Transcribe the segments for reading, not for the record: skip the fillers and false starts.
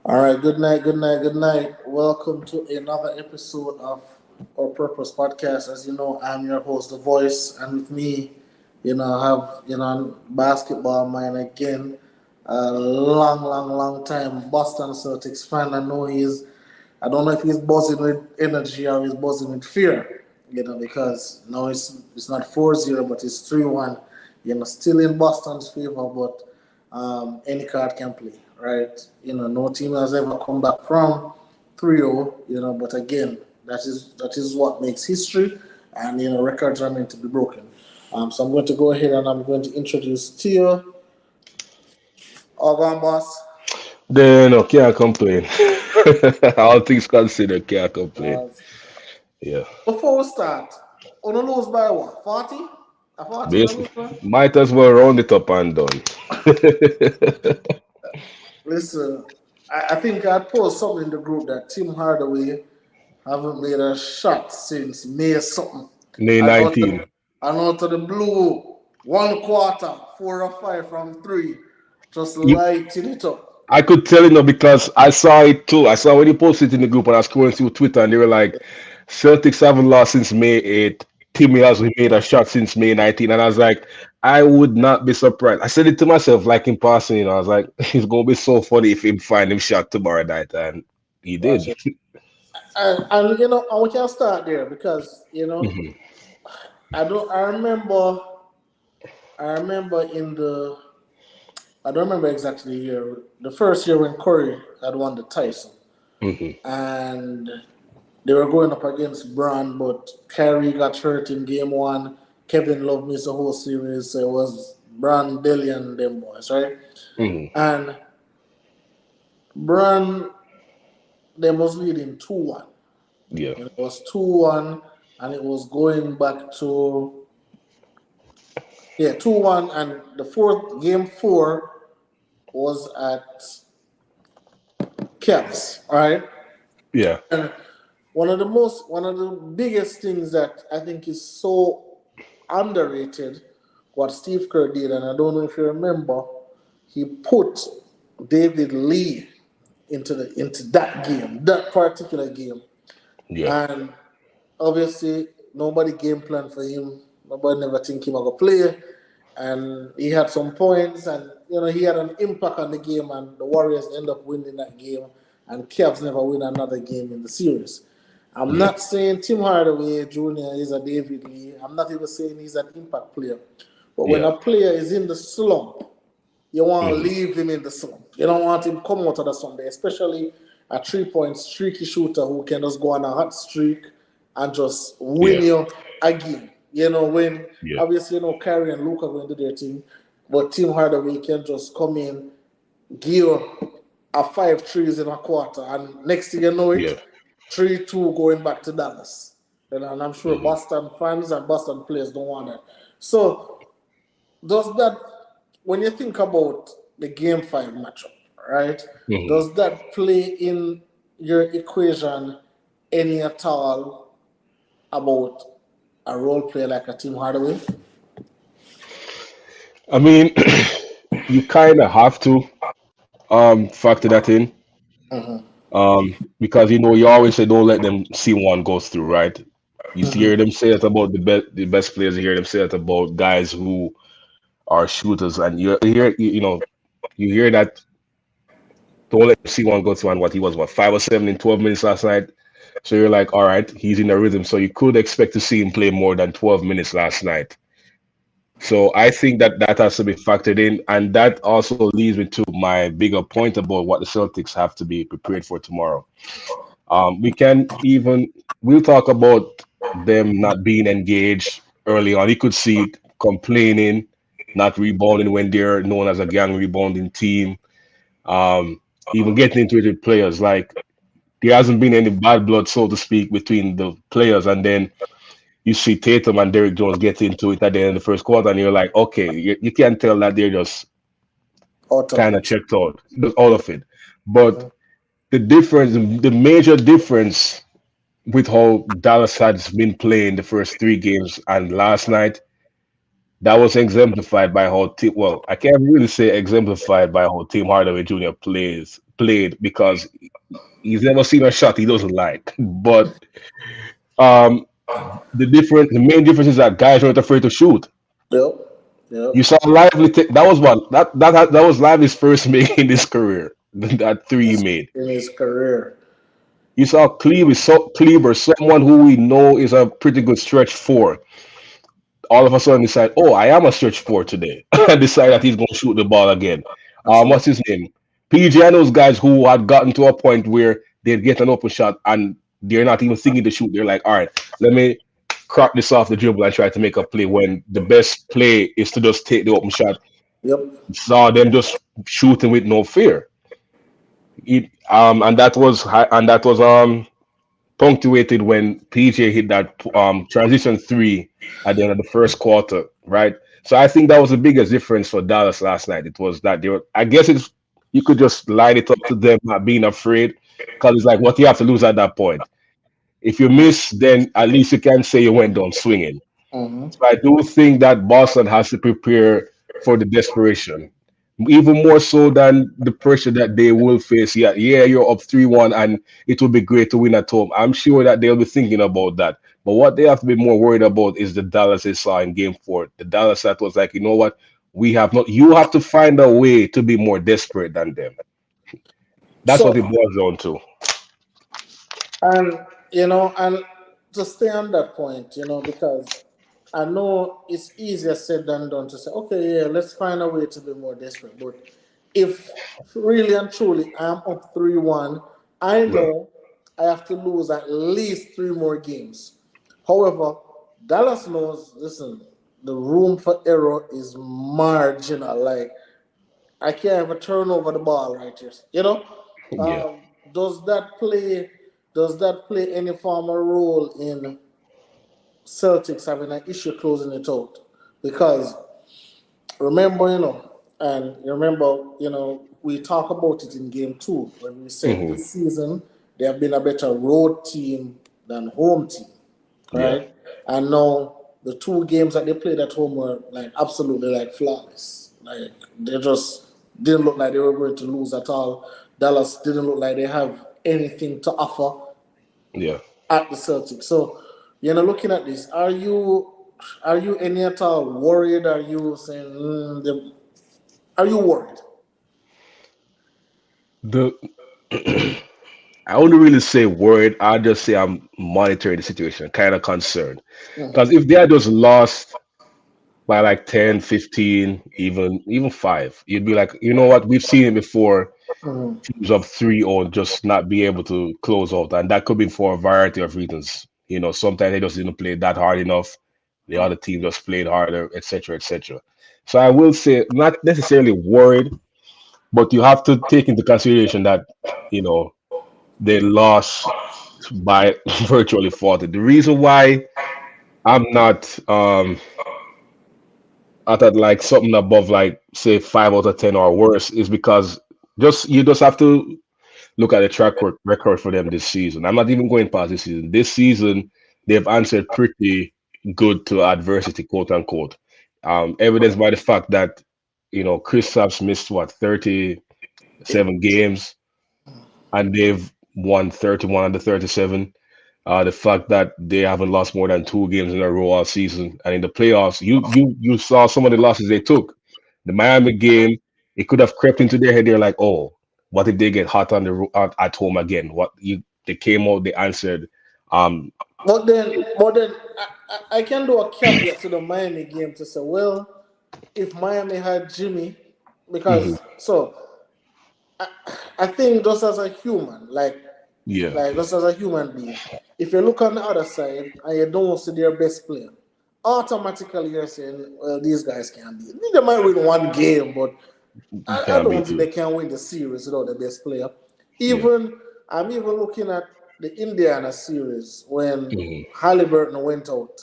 All right, good night, good night, good night. Welcome to another episode of Our Purpose Podcast. As you know, I'm your host, The Voice, and with me, I have, basketball mind again. A long time Boston Celtics fan. I don't know if he's buzzing with energy or he's buzzing with fear, because now it's not 4-0, but it's 3-1. Still in Boston's favor, but any card can play, right? No team has ever come back from 3-0, but again, that is what makes history, and records are meant to be broken. So I'm going to go ahead and I'm going to introduce Tio, Organ Boss. No, can't complain. All things considered, can't complain. Uh, Yeah, Before we start, on a lose by what? 40? A 40 on a lose basically, by? might as well round it up and done. Listen, I think I posted something in the group that Tim Hardaway haven't made a shot since May something. May And out 19. of, and out of the blue, one quarter, 4 or 5 from three, just You, lighting it up. I could tell because I saw it too. I saw when you posted it in the group and I was scrolling through Twitter and they were like, Celtics haven't lost since May 8th. Timmy has made a shot since May 19th. And I was like, I would not be surprised. I said it to myself like in passing, I was like, it's going to be so funny if him find him shot tomorrow night. And he Watch did. it. And and we can start there because Mhm. I remember in the I don't remember exactly the year. The first year when Curry had won the Tyson, Mhm. and they were going up against Braun, but Kyrie got hurt in game one. Kevin Love missed the whole series. So it was Braun, Dilly, and them boys, right? Mhm. And Braun, they was leading 2-1. Yeah. It was 2-1, and it was going back to, yeah, 2-1. And the fourth, game four, was at Cavs, all right? Yeah. And one of the biggest things that I think is so underrated, what Steve Kerr did, and I don't know if you remember, he put David Lee into that game, that particular game, Yeah. and obviously nobody game plan for him. Nobody never think he was gonna play, and he had some points, and he had an impact on the game, and the Warriors end up winning that game, and Cavs never win another game in the series. I'm Yeah. not saying Tim Hardaway Jr. is a David Lee. I'm not even saying he's an impact player. But when Yeah. a player is in the slump, you want to Mhm. leave him in the slump. You don't want him come out of the Sunday, especially a 3 point streaky shooter who can just go on a hot streak and just win Yeah. you a game. When Yeah. obviously Kyrie and Luka going to do their thing, but Tim Hardaway can just come in, give a 5 threes in a quarter, and next thing you know it, Yeah. 3-2 going back to Dallas. And I'm sure Mhm. Boston fans and Boston players don't want that. So does that, when you think about the game five matchup, right? Mhm. Does that play in your equation any at all about a role player like a Tim Hardaway? I mean, you kind of have to factor that in because you always say don't let them see one go through, right? You hear them say it about the best players. You hear them say it about guys who are shooters, and you hear that don't let them see one go through. And what he was, what, 5 or 7 in 12 minutes last night. So you're like, all right, he's in a rhythm. So you could expect to see him play more than 12 minutes last night. So I think that that has to be factored in, and that also leads me to my bigger point about what the Celtics have to be prepared for tomorrow. We can even we'll talk about them not being engaged early on. You could see complaining, not rebounding when they're known as a gang rebounding team. Um, Even getting into it with players, like there hasn't been any bad blood, so to speak, between the players, and then you see Tatum and Derrick Jones get into it at the end of the first quarter, and you're like, okay, you can tell that they're just Out of kind of it. checked out, just all Yeah. of it. But the difference, the major difference with how Dallas has been playing the first 3 games and last night, that was exemplified by how team. Well, I can't really say exemplified by how Tim Hardaway Jr. played because he's never seen a shot he doesn't like. But um, the main difference is that guys weren't afraid to shoot. Yep. Yep. You saw Lively. That was what that was Lively's first make in his career. That three he made. In his career. You saw Kleber, someone who we know is a pretty good stretch four. All of a sudden decide, oh, I am a stretch four today, and decide that he's going to shoot the ball again. What's Absolutely. his name? PG and those guys who had gotten to a point where they'd get an open shot and they're not even thinking to shoot. They're like, all right, let me crack this off the dribble and try to make a play. When the best play is to just take the open shot. Yep. Saw them just shooting with no fear. And that was punctuated when PJ hit that transition three at the end of the first quarter, right? So I think that was the biggest difference for Dallas last night. It was that they were. I guess it's you could just light it up to them not being afraid, because it's like what you have to lose at that point. If you miss, then at least you can say you went down swinging. Mm-hmm. So I do think that Boston has to prepare for the desperation, even more so than the pressure that they will face. Yeah, yeah, you're up 3-1, and it would be great to win at home. I'm sure that they'll be thinking about that. But what they have to be more worried about is the Dallas they saw in Game 4. The Dallas that was like, you know what, we have not. You have to find a way to be more desperate than them. That's what it So, boils down to. and and to stay on that point, because I know it's easier said than done to say, okay, yeah, let's find a way to be more desperate. But if really and truly I'm up 3-1, I Yeah. know I have to lose at least three more games. However, Dallas knows, listen, the room for error is marginal. Like, I can't even turn over the ball right here. Yeah. Um, does that play does that play any form of role in Celtics having an issue closing it out? Because remember, and you remember, we talk about it in game 2 when we said Hmm. this season they have been a better road team than home team, Yeah. right? And now the two games that they played at home were like absolutely like flawless. Like they just didn't look like they were going to lose at all. Dallas didn't look like they have anything to offer Yeah. at the Celtics. So, looking at this, are you any at all worried? Are you saying, are you worried? The I wouldn't really say worried. I just say I'm monitoring the situation, kind of concerned. Because Mhm. if they had just lost by like 10, 15, even five, you'd be like, you know what? We've seen it before. Mhm. Teams of 3 or just not be able to close out, and that could be for a variety of reasons. Sometimes they just didn't play that hard enough. The other team just played harder, etc., etc. So I will say, not necessarily worried, but you have to take into consideration that you know they lost by virtually 40. The reason why I'm not at like something above like say 5 out of 10 or worse is because you just have to look at the record for them this season. I'm not even going past this season. This season they've answered pretty good to adversity, quote unquote. Evidenced by the fact that Kristaps missed what 37 games and they've won 31 of the 37. The fact that they haven't lost more than 2 games in a row all season, and in the playoffs, you saw some of the losses they took. The Miami game, it could have crept into their head. They're like, oh, what if they get hot on at home again? They came out, they answered. Um, But then I can do a caveat to the Miami game to say, well, if Miami had Jimmy, mhm, because I think just as a human, yeah, just as a human being, if you look on the other side and you don't see their best player, automatically you're saying, well, these guys can't beat. They might win one game, but you I can't don't beat think you. they can win the series without the best player. Yeah, Even I'm even looking at the Indiana series when mhm, Halliburton went out.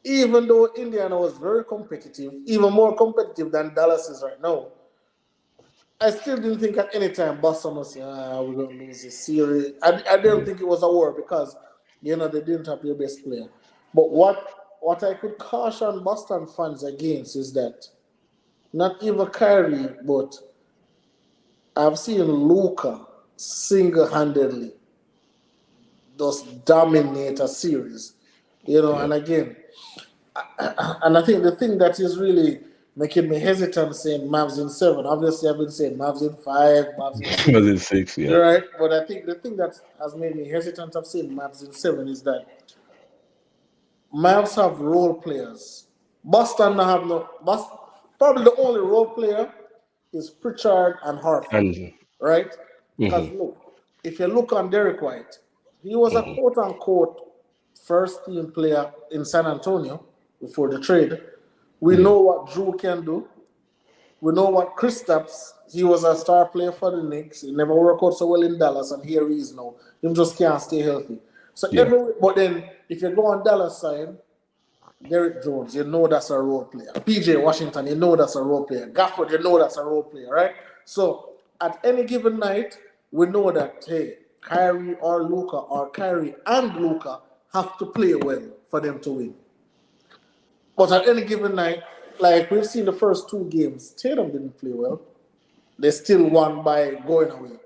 Even though Indiana was very competitive, even more competitive than Dallas is right now, I still didn't think at any time Boston was saying, we're going to lose this series. I didn't yeah, think it was a war because, they didn't have their best player. But what I could caution Boston fans against is that not even Kyrie, but I've seen Luca single-handedly just dominate a series. Yeah. And again, and I think the thing that is really making me hesitant saying Mavs in seven. Obviously, I've been saying Mavs in five, Mavs in six. Was it 6? Yeah. You're right, but I think the thing that has made me hesitant of saying Mavs in seven is that Mavs have role players. Boston don't have no. Probably the only role player is Pritchard and Harford, And right? Because mhm, look, if you look on Derek White, he was a mhm, quote unquote first team player in San Antonio before the trade. We mhm. know what Drew can do. We know what Kristaps, he was a star player for the Knicks. He never worked out so well in Dallas, and here he is now. Him just can't stay healthy. So Yeah. but then if you go on Dallas side, Derek Jones, you know that's a role player. PJ Washington, you know that's a role player. Gafford, you know that's a role player, right? So at any given night, we know that hey, Kyrie or Luca or Kyrie and Luca have to play well for them to win. But at any given night, like we've seen the first two games, Tatum didn't play well. They still won by going away.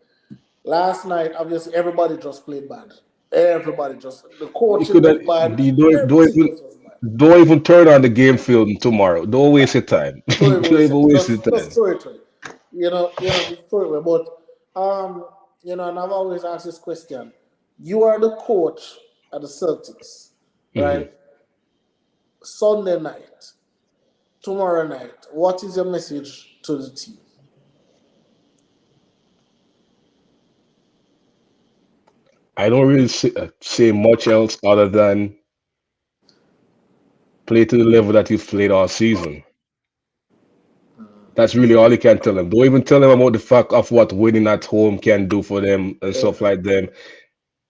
Last night, obviously, everybody just played bad. Everybody just the You coaching could was bad. you Everything was bad. don't even turn on the game film tomorrow. Don't waste your time. Don't even Don't waste even it. waste your Just time. throw it away. Just throw it away. But and I've always asked this question. You are the coach at the Celtics, Mhm. right? Sunday night, tomorrow night. What is your message to the team? I don't really say much else other than play to the level that you've played all season. That's really all you can tell them. Don't even tell them about the fact of what winning at home can do for them and Yeah. stuff like them.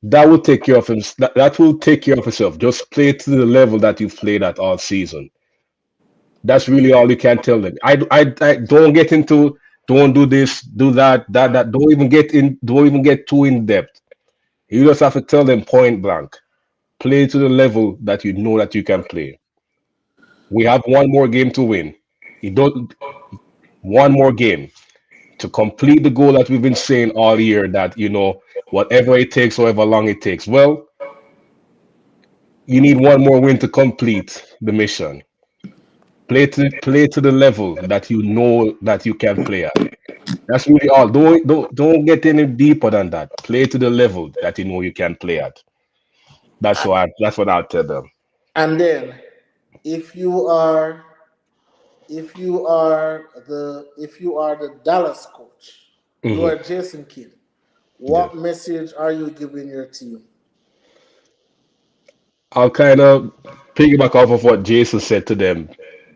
That will take care of him. That will take care of itself. Just play to the level that you've played at all season. That's really all you can tell them. I don't get into don't do this, do that. Don't even get in. Don't even get too in depth. You just have to tell them point blank. Play to the level that you know that you can play. We have one more game to win. You don't one more game to complete the goal that we've been saying all year that whatever it takes, however long it takes. Well, you need one more win to complete the mission. Play to the level that you know that you can play at. That's really all. Don't get any deeper than that. Play to the level that you know you can play at. That's what I'll tell them. And then, if you are if you are the Dallas coach, you Hmm. are Jason Kidd. Yeah. What message are you giving your team? I'll kind of piggyback off of what Jason said to them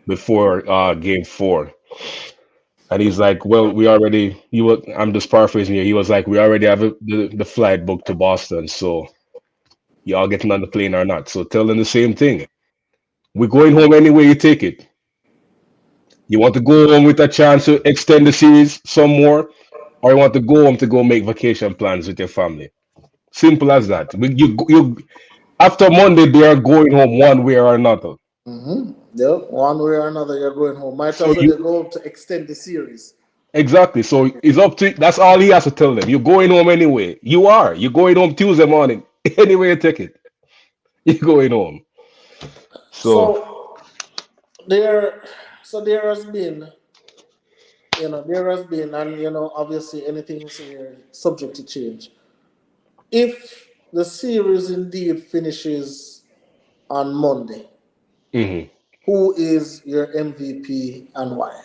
before game four. And he's like, well, we already, I'm just paraphrasing here. He was like, we already have the flight booked to Boston. So y'all getting on the plane or not. So tell them the same thing. We're going home anyway, you take it. You want to go home with a chance to extend the series some more, or you want to go home to go make vacation plans with your family. Simple as that. After Monday, they are going home one way or another. Yep, one way or another, you're going home. Might So as well you go home to extend the series. exactly. So it's up to that's all he has to tell them. You're going home anyway. You're going home Tuesday morning. Anyway, you take it. You're going home. So So there, so there has been, and obviously anything is subject to change. If the series indeed finishes on Monday, mhm. who is your MVP and why?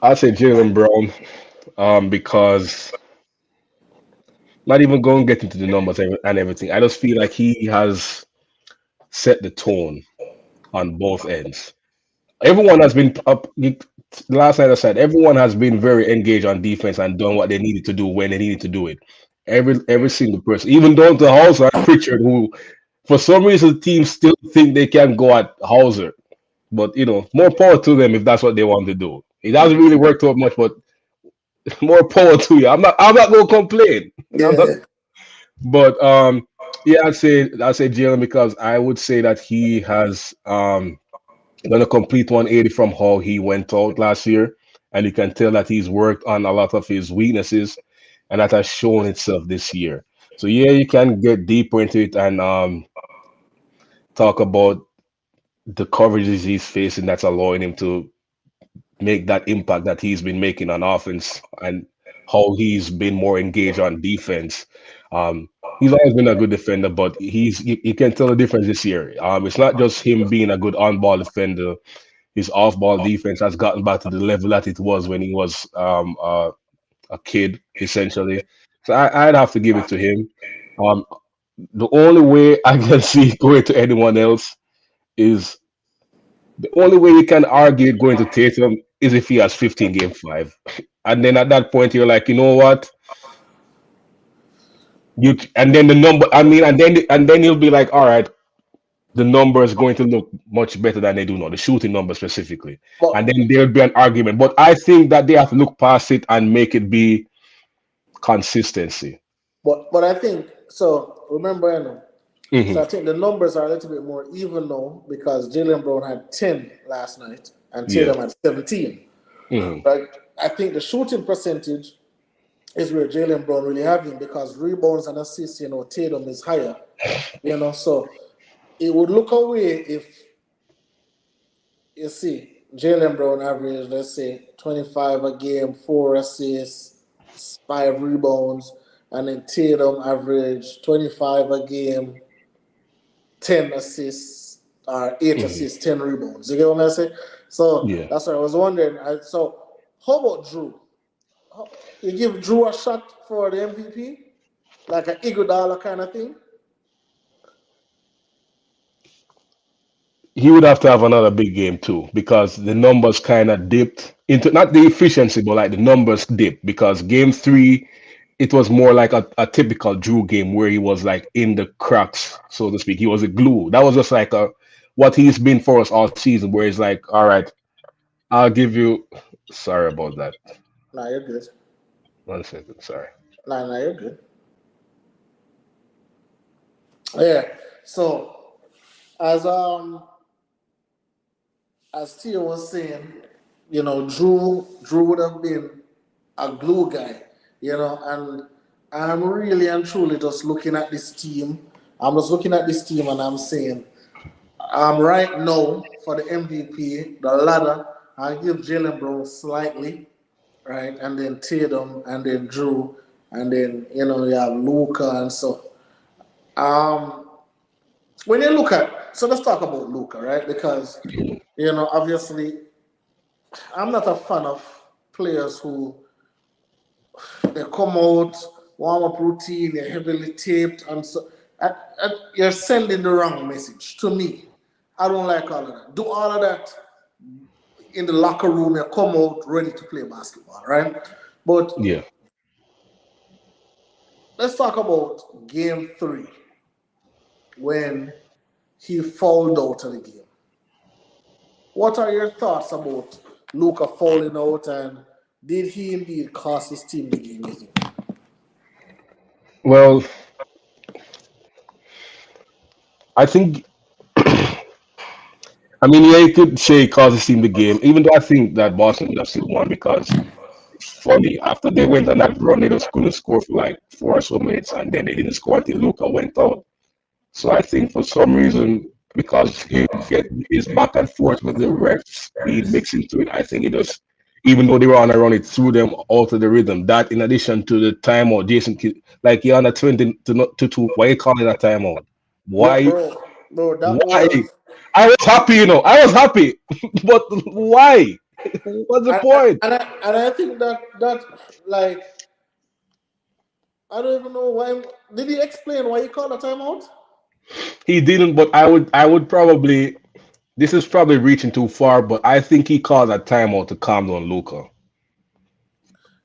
I say Jalen Brown, because not even going to get into the numbers and everything. I just feel like he has set the tone on both ends. Everyone has been up. Last night I said everyone has been very engaged on defense and done what they needed to do when they needed to do it. Every single person, even down to Hauser and Pritchard, who for some reason the team still think they can go at Hauser. But more power to them if that's what they want to do. It hasn't really worked out much, but more power to you. I'm not. I'm not going to complain. I'm not. Yeah. But Yeah, I'd say Jalen because I would say that he has done a complete 180 from how he went out last year, and you can tell that he's worked on a lot of his weaknesses, and that has shown itself this year. So yeah, you can get deeper into it and talk about the coverages he's facing that's allowing him to make that impact that he's been making on offense and how he's been more engaged on defense. He's always been a good defender, but you can tell the difference this year. It's not just him being a good on-ball defender. His off-ball defense has gotten back to the level that it was when he was a kid, essentially. So I'd have to give it to him. Um, the only way I can see going to anyone else is the only way you can argue it going to Tatum is if he has 15 game five. And then at that point you're like, you know what? You and then the number I mean and then you'll be like, all right, the number is going to look much better than they do now, the shooting number specifically. But And then there'll be an argument. But I think that they have to look past it and make it be consistency. but I think so. Remember, you know, so Hmm. I think the numbers are a little bit more even now because Jalen Brown had 10 last night and Yeah. Tatum had 17. Hmm. But I think the shooting percentage is where Jalen Brown really have him because rebounds and assists, you know, Tatum is higher. You know, so it would look away if you see Jalen Brown average, let's say 25 a game, 4 assists, 5 rebounds, and then Tatum average 25 a game, 10 assists, or 8 Hmm. assists, 10 rebounds. You get what I'm saying? So Yeah. that's what I was wondering. So how about Drew? You give Drew a shot for the MVP? Like an Iguodala kind of thing? He would have to have another big game too because the numbers kind of dipped into not the efficiency, but like the numbers dipped because game three, it was more like a typical Drew game where he was like in the cracks, so to speak. He was a glue. That was just like a what he's been for us all season, where he's like, all right, I'll give you. Sorry about that. Nah, you're good. 1 second. Sorry. Nah, you're good. Yeah. So as as Tia was saying, you know, Drew would have been a glue guy, you know, and I'm really and truly just looking at this team. I'm just looking at this team and I'm saying, right now for the MVP, the ladder, I give Jalen Brown slightly, right, and then Tatum, and then Drew, and then you know you have Luca and so. Um, when you look at so let's talk about Luca, right? Because you know obviously I'm not a fan of players who they come out warm up routine, they're heavily taped, and so you're sending the wrong message to me. I don't like all of that. Do all of that in the locker room. You come out ready to play basketball, right? But Yeah. let's talk about game three when he fouled out of the game. What are your thoughts about Luca fouling out and did he indeed cost his team the game? You think? Well, I think. I mean, yeah, you could say it caused the team the game, even though I think that Boston would have still won because funny. After they went on that run, they just couldn't score for like 4 or so minutes, and then they didn't score until Luca went out. So I think for some reason, because he get his back and forth with the refs being mixed into it, I think it just, even though they were on a run, it threw them out of the rhythm. That in addition to the timeout, like you're on a 20 to 2, why you calling a timeout? Yeah, Why? bro, that Why? was I was happy, I was happy, but why? What's the point? and I think that like I don't even know why. Did he explain why he called a timeout? He didn't, but I would probably. This is probably reaching too far, but I think he called a timeout to calm down Luca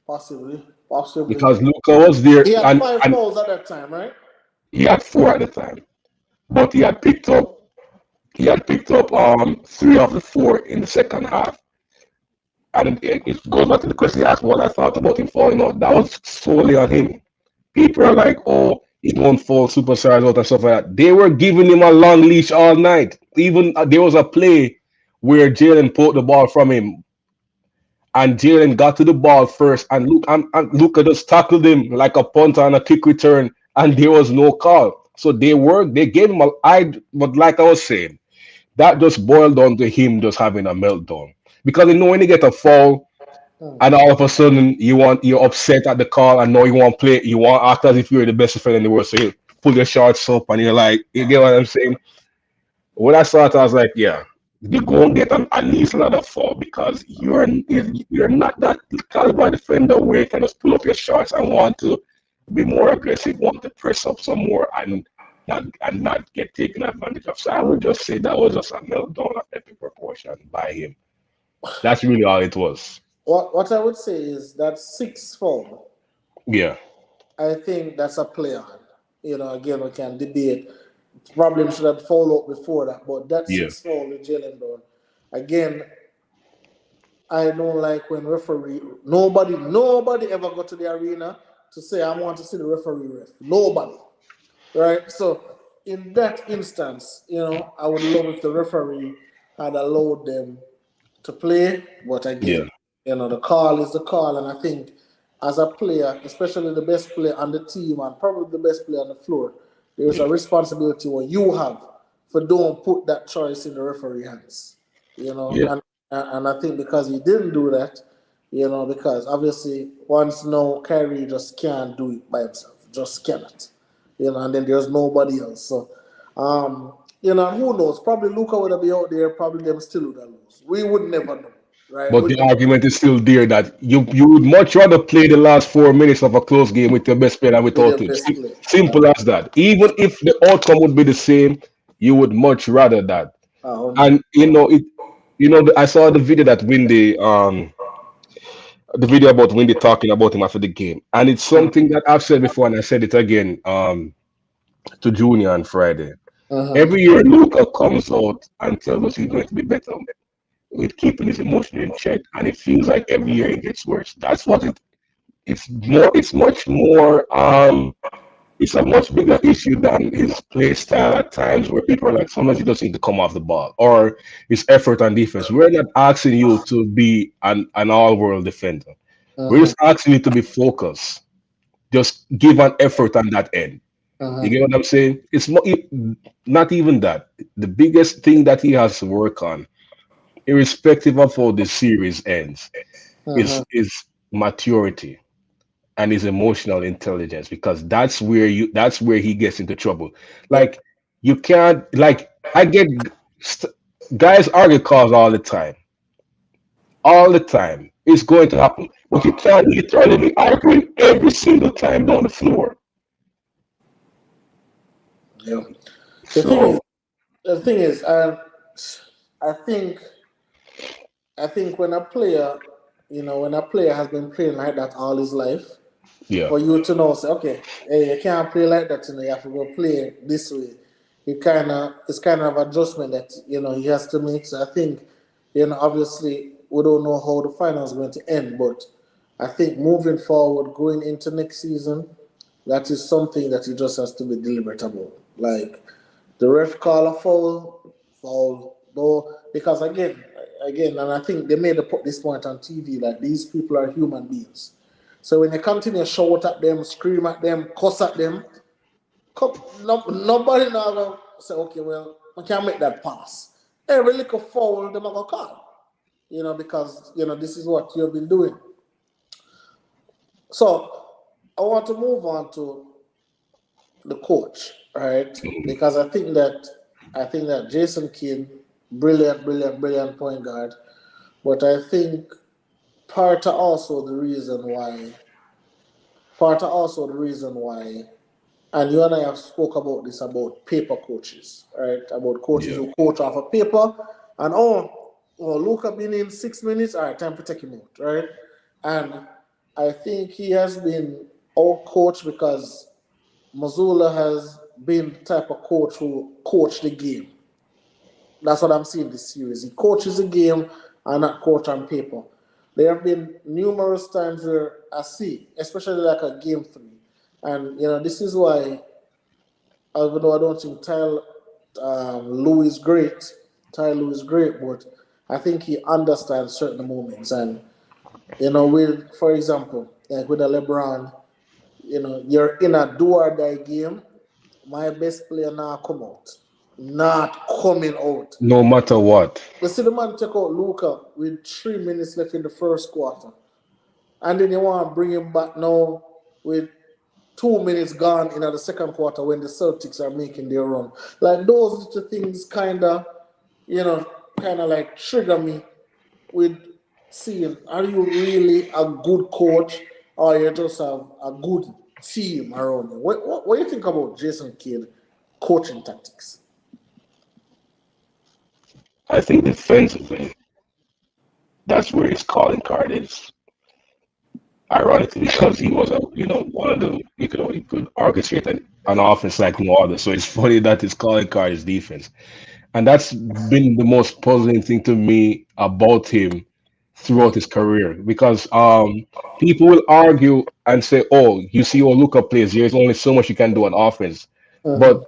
Possibly, possibly. because Luca was there He had five and fouls at that time, right? he had four at the time, but he had picked up 3 of the 4 in the second half, and it goes back to the question you asked what I thought about him falling out. That was solely on him. People are like, oh, he don't fall superstars out and stuff like that. They were giving him a long leash all night. Even there was a play where Jalen pulled the ball from him, and Jalen got to the ball first, and Luka just tackled him like a punt on a kick return, and there was no call. So they gave him but like I was saying, that just boiled down to him just having a meltdown. Because you know when you get a foul and all of a sudden you're upset at the call and now you want to play, you want to act as if you're the best defender in the world. So you pull your shorts up and you're like, you get what I'm saying? When I saw it, I was like, yeah, you go and get at least another foul because you're not that caliber defender where you can just pull up your shorts and want to be more aggressive, want to press up some more and not get taken advantage of. So I would just say that was just a meltdown of epic proportion by him. That's really all it was. What I would say is that 6-4. Yeah, I think that's a play on. Again, we can debate. Probably should have followed up before that, but that yeah, 6-4 with Jalen Brown. Again, I don't like when referee. Nobody ever go to the arena to say I want to see the referee ref. Nobody, right? So in that instance, I would love if the referee had allowed them to play. But yeah, again, the call is the call, and I think as a player, especially the best player on the team and probably the best player on the floor, there is a responsibility what you have for don't put that choice in the referee hands. yeah, And I think because he didn't do that, because obviously once now Kyrie just can't do it by himself, just cannot, and then there's nobody else. So, and who knows? Probably Luka would have been out there. Probably them still would have lost. We would never know, right? But We'd the never know. argument is still there that you would much rather play the last 4 minutes of a close game with your best player than With without their him. best player. Simple as that. Even if the outcome would be the same, you would much rather that. And 100%. I saw the video that the video about Wendy talking about him after the game, and it's something that I've said before, and I said it again to Junior on Friday. Uh-huh. Every year, Luca comes out and tells us he's going to be better with keeping his emotion in check, and it feels like every year it gets worse. That's what it's more. It's much more. It's a much bigger issue than his play style at times, where people are like, sometimes he doesn't need to come off the ball, or his effort on defense. We're not asking you to be an all-world defender. We're Uh-huh. just asking you to be focused. Just give an effort on that end. You Uh-huh. get what I'm saying? Not even that. The biggest thing that he has to work on, irrespective of how the series ends, is Uh-huh. maturity and his emotional intelligence, because that's where he gets into trouble. Yep. Like you can't like I get st- guys argue calls all the time. It's going to happen, but you can't literally be arguing every single time down the floor. Yep. The thing is, So the thing is, I think, I think when a player has been playing like that all his life, yeah, for you to know, say, okay, hey, you can't play like that. You have to go play this way. It's kind of adjustment that he has to make. So I think, obviously we don't know how the final is going to end, but I think moving forward, going into next season, that is something that he just has to be deliberate about. Like the ref call a foul, though, because and I think they made this point on TV. Like these people are human beings. So when you continue to shout at them, scream at them, cuss at them, nobody now gonna say, okay, well, I can't make that pass. Every little foul, them are gonna call. Because this is what you've been doing. So I want to move on to the coach, right? Because I think that Jason Kidd, brilliant, brilliant, brilliant point guard. But I think part of also the reason why, part of also the reason why, and you and I have spoke about this about paper coaches, right? About coaches yeah, who coach off a paper, and Luca been in 6 minutes. All right, time to take him out, right? And I think he has been out coached because Mazzulla has been the type of coach who coach the game. That's what I'm seeing this series. He coaches the game and not coach on paper. There have been numerous times where I see, especially like a game 3, and this is why Even though I don't think Lou is great, Ty Lue is great, but I think he understands certain moments. And, with, for example, like with a LeBron, you're in a do or die game, my best player now come out. Not coming out. No matter what. You see the man take out Luka with 3 minutes left in the first quarter. And then you want to bring him back now with 2 minutes gone in the second quarter when the Celtics are making their run. Like those little things kind of like trigger me with seeing, are you really a good coach or you just have a good team around you? What do you think about Jason Kidd coaching tactics? I think defensively, that's where his calling card is. Ironically, because he was one of the he could orchestrate an offense like no other. So it's funny that his calling card is defense, and that's been the most puzzling thing to me about him throughout his career. Because people will argue and say, "Oh, you see, Luka plays. There's only so much you can do on offense," but Mm-hmm.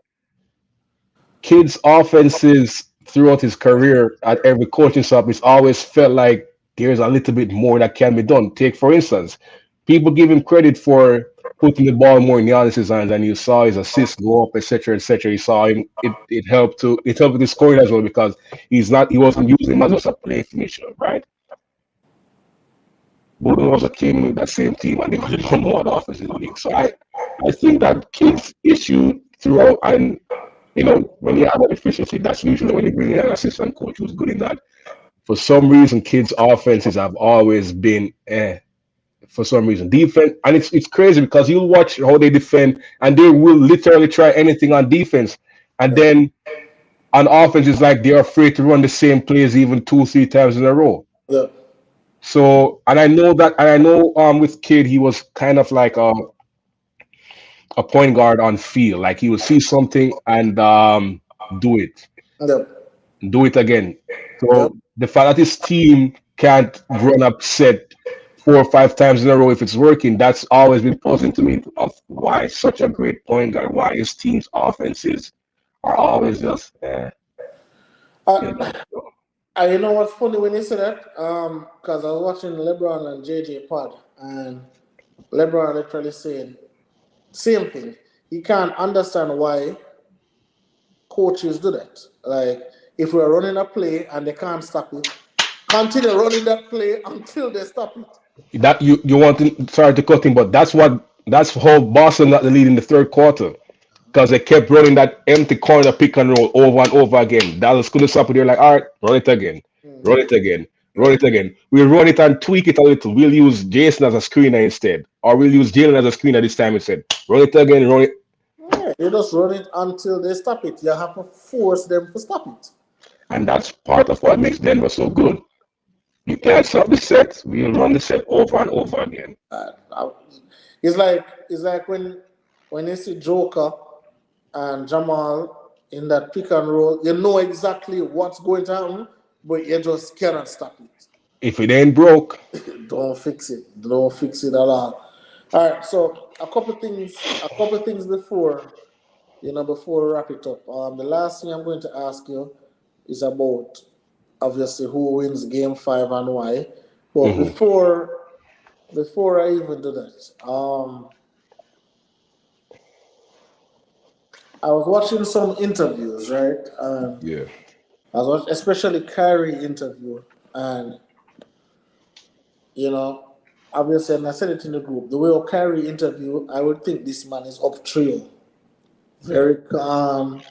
Kidd's offenses throughout his career at every coaching stop, it's always felt like there's a little bit more that can be done. Take, for instance, people give him credit for putting the ball more in Giannis's hands, and you saw his assists go up, etc., etc. You saw him; it helped with the scoring as well because he wasn't using him as just a play finisher, right? Budenholzer came with that same team, and they could have more offense in the league. So I think that Kidd's issue throughout, and when you have a deficiency, that's usually when you bring in an assistant coach who's good in that. For some reason, Kidd's offenses have always been for some reason. Defense, and it's crazy because you'll watch how they defend, and they will literally try anything on defense, and then on offense, it's like they're afraid to run the same plays even 2, 3 times in a row. Yeah. So, and I know with Kidd, he was kind of like a point guard on field. Like he would see something and do it, Yep. do it again. Yep. So the fact that his team can't run up set 4 or 5 times in a row if it's working, that's always been puzzling to me of why such a great point guard, why his team's offenses are always just you Uh, know. you know what's funny when you say that? Because I was watching LeBron and JJ pod, and LeBron literally saying same thing. He can't understand why coaches do that. Like if we're running a play and they can't stop it, continue running that play until they stop it. That you want to sorry to cut him, but that's how Boston got the lead in the third quarter because they kept running that empty corner pick and roll over and over again. Dallas couldn't stop it. They're like, all right, run it again, run Mm-hmm. it again, run Yeah. it again. We'll run it and tweak it a little. We'll use Jason as a screener instead, or we'll use Jalen as a screener this time instead. Run it again, run it, Yeah, they just run it until they stop it. You have to force them to stop it. and that's part of what makes Denver so good. You can't stop the set. We'll run the set over and over again. Uh, it's like when you see Joker and Jamal in that pick and roll, you know exactly what's going to happen, but you just cannot stop it. If it ain't broke, Don't fix it. Don't fix it at all. All right. So a couple things before we wrap it up. The last thing I'm going to ask you is about obviously who wins Game Five and why. But mhm, before I even do that, I was watching some interviews, right? yeah, I was watching, especially Kyrie interview, and you know, obviously, and I said it in the group. The way of Kyrie interview, I would think this man is up trio, very calm,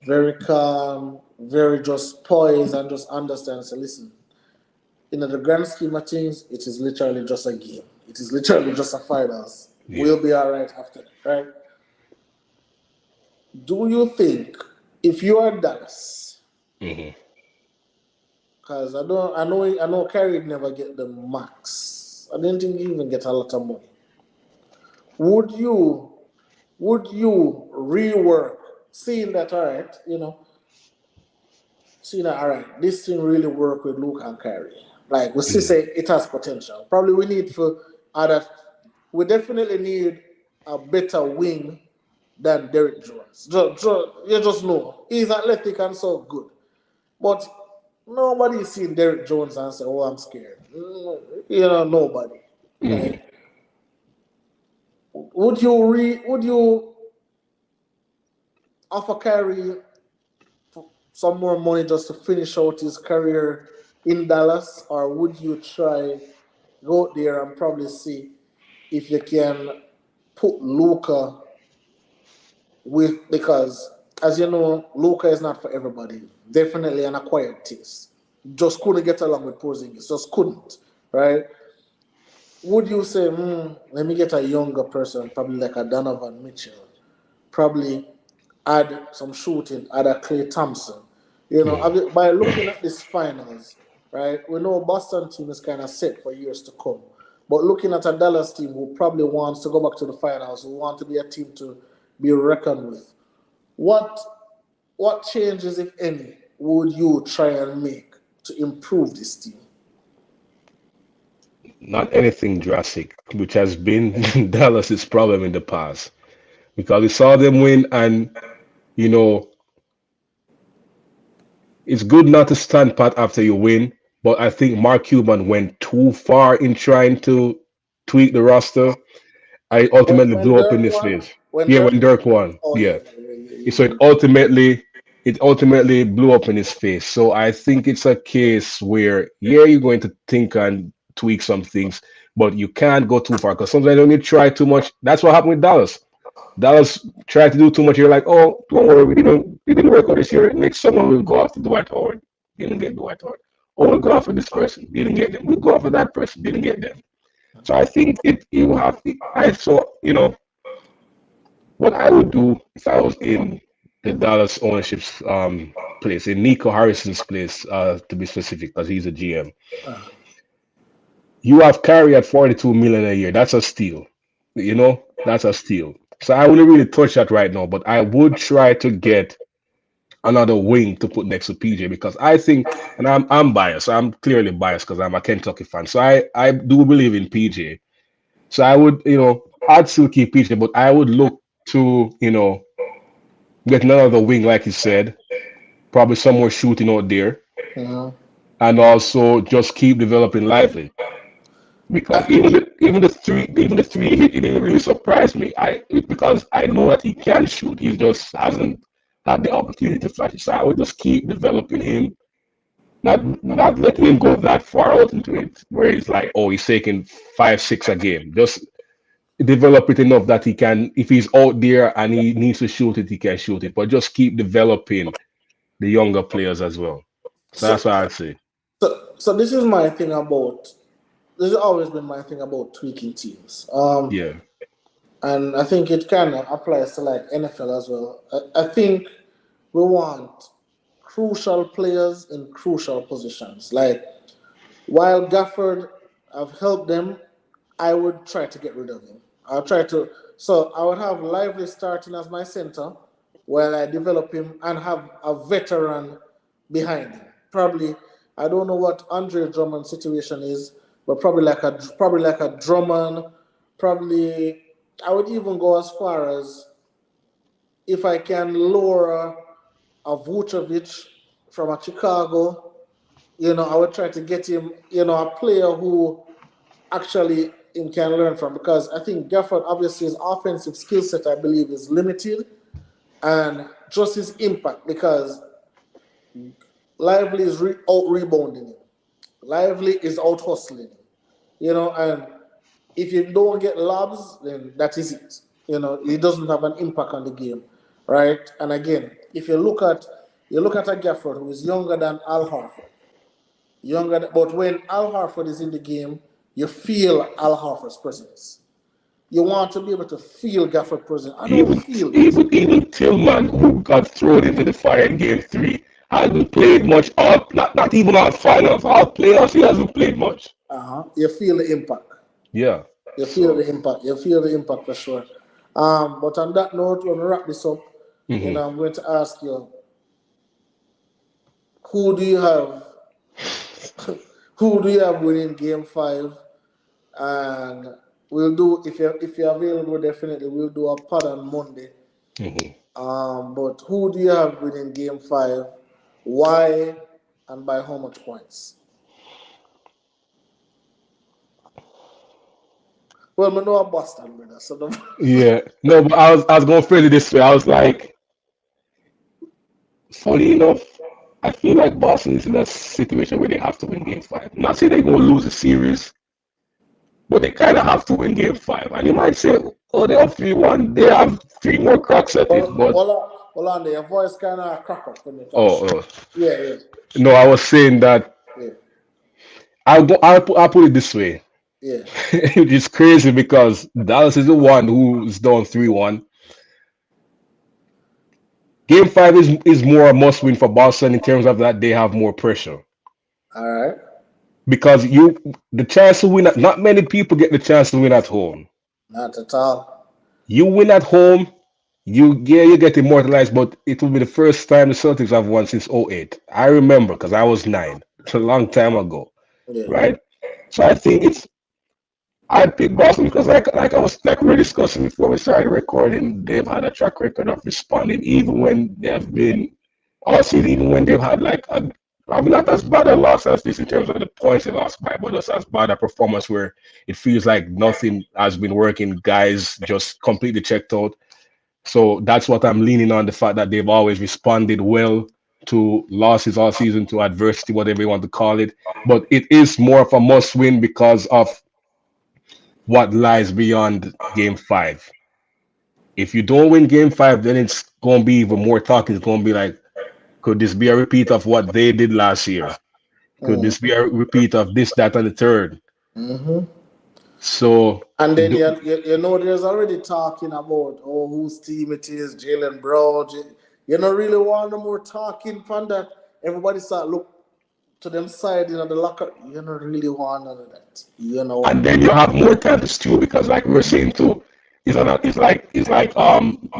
very just poised, and just understand. So listen, in the grand scheme of things, it is literally just a game. It is literally just a finals. yeah. We'll be all right after that, right? Do you think if you are Dallas, Mhm. because I know Kyrie never get the max. I didn't think he even get a lot of money. Would you rework seeing that all right, seeing that all right, this thing really work with Luke and Kyrie. Like we still Mhm. say it has potential. Probably we need for other we definitely need a better wing than Derek Jones. You just know he's athletic and so good, but nobody's seen Derek Jones and say, "Oh, I'm scared." Nobody. Mm. Like, would you offer Kyrie some more money just to finish out his career in Dallas, or would you try go out there and probably see if you can put Luca with, because as you know, Luca is not for everybody. Definitely an acquired taste. Just couldn't get along with Porzingis. Just couldn't, right? Would you say, let me get a younger person, probably like a Donovan Mitchell, probably add some shooting, add a Clay Thompson. By looking at these finals, right, we know Boston team is kind of set for years to come. But looking at a Dallas team who probably wants to go back to the finals, who want to be a team to be reckoned with, what what changes, if any, would you try and make to improve this team? Not anything drastic, which has been Dallas's problem in the past. Because we saw them win, and you know, it's good not to stand pat after you win, but I think Mark Cuban went too far in trying to tweak the roster. I ultimately When blew up in Dirk his won, face. when Yeah, when Dirk Dirk won. Oh yeah, Yeah. yeah, yeah, yeah, So yeah, it ultimately blew up in his face. So I think it's a case where yeah, you're going to think and tweak some things, but you can't go too far because sometimes when you try too much, that's what happened with Dallas. Dallas tried to do too much. You're like, oh, don't worry, we didn't work on this year. Next summer we'll go after Dwight Howard. Didn't get Dwight Howard. Oh, we'll go after this person. Didn't get them. We'll go after that person. Didn't get them. So I think it you have I saw what I would do if I was in the Dallas ownership's place, in Nico Harrison's place, to be specific, because he's a GM. uh, You have Kyrie at 42 million a year. That's a steal. That's a steal. So I wouldn't really touch that right now, but I would try to get another wing to put next to PJ because I think, and I'm biased. I'm clearly biased because I'm a Kentucky fan. So I do believe in PJ. So I would, I'd still keep PJ, but I would look to, get another wing, like you said, probably some more shooting out there, mhm. and also just keep developing Lively. Because I, even the three hit, it didn't really surprise me. Because I know that he can shoot, he just hasn't had the opportunity to flash it. So I would just keep developing him, not letting him go that far out into it, where he's like, oh, he's taking 5, 6 a game. Just develop it enough that he can, if he's out there and he needs to shoot it, he can shoot it. But just keep developing the younger players as well. So that's so, what I'd say. so this is my thing about. This has always been my thing about tweaking teams. Yeah. And I think it kind of applies to like NFL as well. I think we want crucial players in crucial positions. Like while Gafford, I've helped them, I would try to get rid of him. I'll try to. So I would have Lively starting as my center while I develop him and have a veteran behind him. Probably, I don't know what Andre Drummond's situation is, but probably like a Drummond. Probably, I would even go as far as if I can lower a Vucevic from a Chicago. I would try to get him. A player who actually him can learn from, because I think Gafford obviously his offensive skill set I believe is limited, and just his impact, because Lively is out rebounding him. Lively is out hustling him. And if you don't get lobs, then that is it. He doesn't have an impact on the game, right? And again, if you look at a Gafford who is younger than Al Horford, but when Al Horford is in the game, you feel Al Horford's presence. You want to be able to feel Gafford's presence. I don't Even feel it. even Tillman, who got thrown into the fire in game 3, hasn't played much. All not even all finals, all playoffs. He hasn't played much. You feel the impact. Yeah. You feel So. the impact. You feel the impact for sure. But on that note, when we wrap this up, Hmm. I'm going to ask you, who do you have? Who do you have winning Game 5? And we'll do, if you're available, definitely we'll do a pod on Monday Mhm. But who do you have winning game 5? Why and by how much points? Well, I know I'm Boston, brother. So no. Yeah, no, but I was going further this way. I was like, funny enough, I feel like Boston is in a situation where they have to win game 5. Not saying they're going to lose the series, but they kind of have to win game 5. And you might say, oh, they have 3-1. They have 3 more cracks at it. But Hold on there. Your voice kind of crack up when you talk. oh, Yeah. no, I was saying that Yeah. I'll put it this way. Yeah. It's crazy because Dallas is the one who's down 3-1. Game 5 is more a must win for Boston in terms of that they have more pressure. All right. Because the chance to win, not many people get the chance to win at home. Not at all. You win at home, you get immortalized, but it will be the first time the Celtics have won since '08. I remember because I was 9. It's a long time ago, Yeah. right? So I think I pick Boston because like I was like we were discussing before we started recording, they've had a track record of responding even when they have been all season, even when they've had like probably not as bad a loss as this in terms of the points they lost by, but just as bad a performance where it feels like nothing has been working. Guys just completely checked out. So that's what I'm leaning on, the fact that they've always responded well to losses all season, to adversity, whatever you want to call it. But it is more of a must win because of what lies beyond game 5. If you don't win game 5, then it's going to be even more talk. It's going to be like, could this be a repeat of what they did last year? Could this be a repeat of this, that, and the third? Mm-hmm. So, and then you know, there's already talking about whose team it is, Jaylen Brown. You don't really want no more talking from that. Everybody start look to them side, the locker. You don't really want none of that. And then you have more time to stew because, like we were saying too, it's like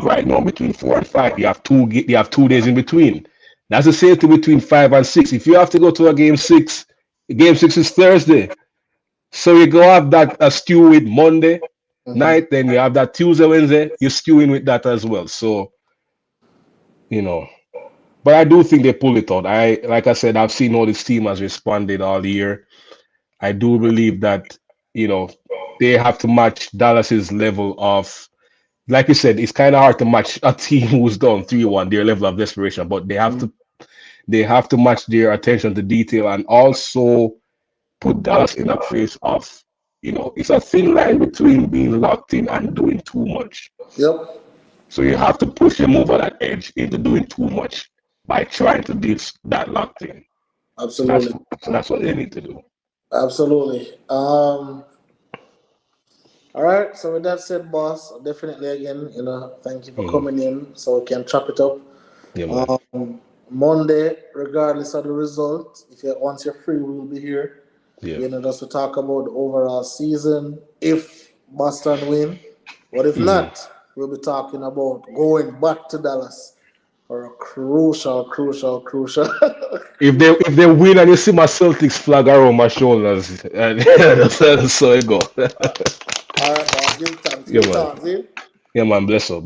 right now between 4 and 5, you have 2 days in between. That's the same thing between 5 and 6. If you have to go to a game 6, game 6 is Thursday. So you go have that stew with Monday night, then you have that Tuesday, Wednesday, you're stewing with that as well. So, but I do think they pull it out. Like I said, I've seen how this team has responded all year. I do believe that, they have to match Dallas's level of, like you said, it's kind of hard to match a team who's down 3-1, their level of desperation, but they have to match their attention to detail and also put Dallas in a place of, it's a thin line between being locked in and doing too much. Yep. So you have to push them over that edge into doing too much by trying to be that locked in. Absolutely. So that's what they need to do. Absolutely. All right. So with that said, boss, definitely again, thank you for coming in so we can chop it up. Yeah, Monday, regardless of the result, once you're free, we'll be here. Yeah. Just to talk about the overall season. If Boston win, but if not, we'll be talking about going back to Dallas for a crucial. If they win and you see my Celtics flag around my shoulders, that's so it go. All right, boss. Give thanks. Yeah, man. Bless up.